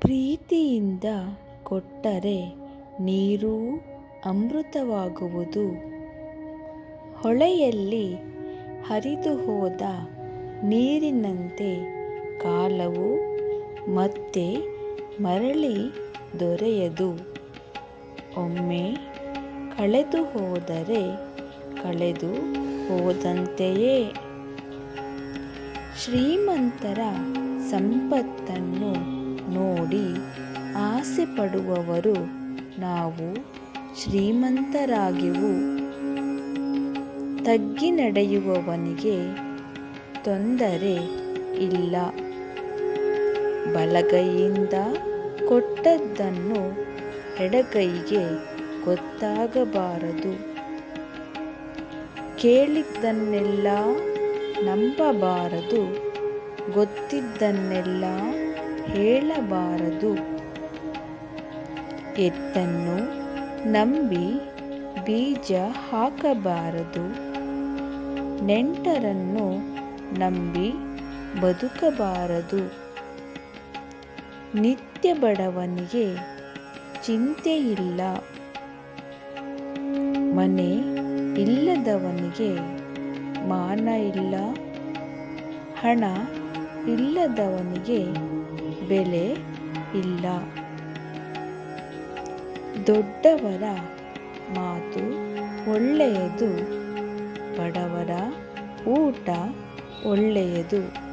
ಪ್ರೀತಿಯಿಂದ ಕೊಟ್ಟರೆ ನೀರೂ ಅಮೃತವಾಗುವುದು. ಹೊಳೆಯಲ್ಲಿ ಹರಿದು ಹೋದ ನೀರಿನಂತೆ ಕಾಲವು ಮತ್ತೆ ಮರಳಿ ದೊರೆಯದು. ಒಮ್ಮೆ ಕಳೆದು ಹೋದರೆ ಕಳೆದು ಹೋದಂತೆಯೇ. ಶ್ರೀಮಂತರ ಸಂಪತ್ತನ್ನು ನೋಡಿ ಆಸೆ ಪಡುವವರು ನಾವು ಶ್ರೀಮಂತರಾಗೆವು. ತಗ್ಗಿ ನಡೆಯುವವನಿಗೆ ತೊಂದರೆ ಇಲ್ಲ. ಬಲಗೈಯಿಂದ ಕೊಟ್ಟದ್ದನ್ನು ಎಡಗೈಗೆ ಗೊತ್ತಾಗಬಾರದು. ಕೇಳಿದ್ದನ್ನೆಲ್ಲ ನಂಬಬಾರದು. ಗೊತ್ತಿದ್ದನ್ನೆಲ್ಲ ಹೇಳಬಾರದು. ಎತ್ತನ್ನು ನಂಬಿ ಬೀಜ ಹಾಕಬಾರದು. ನೆಂಟರನ್ನು ನಂಬಿ ಬದುಕಬಾರದು. ನಿತ್ಯ ಬಡವನಿಗೆ ಚಿಂತೆಯಿಲ್ಲ. ಮನೆ ಇಲ್ಲದವನಿಗೆ ಮಾನ ಇಲ್ಲ. ಹಣ ಇಲ್ಲದವನಿಗೆ ಬೆಲೆ ಇಲ್ಲ. ದೊಡ್ಡವರ ಮಾತು ಒಳ್ಳೆಯದು. ಬಡವರ ಊಟ ಒಳ್ಳೆಯದು.